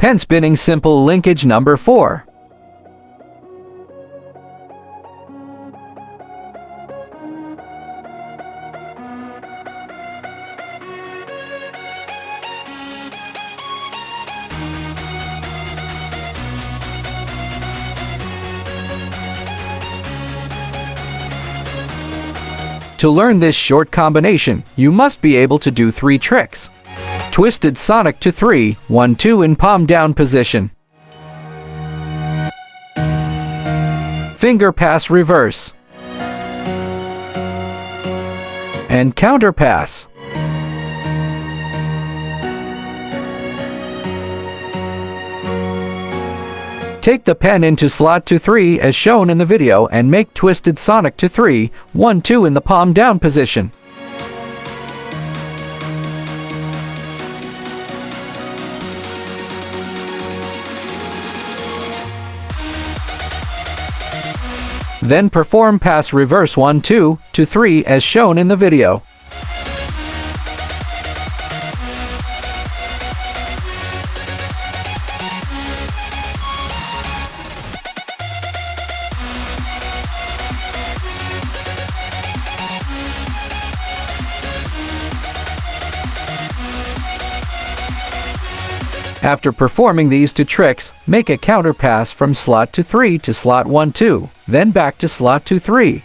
Pen spinning simple linkage number 4. To learn this short combination, you must be able to do 3 tricks. Twisted Sonic to 3, 1, 2 in palm down position. Finger pass reverse. And counter pass. Take the pen into slot to 3 as shown in the video and make Twisted Sonic to 3, 1, 2 in the palm down position. Then perform pass reverse 1, 2 to 3 as shown in the video. After performing these 2 tricks, make a counter pass from slot to 3 to slot 1, 2, then back to slot to 3.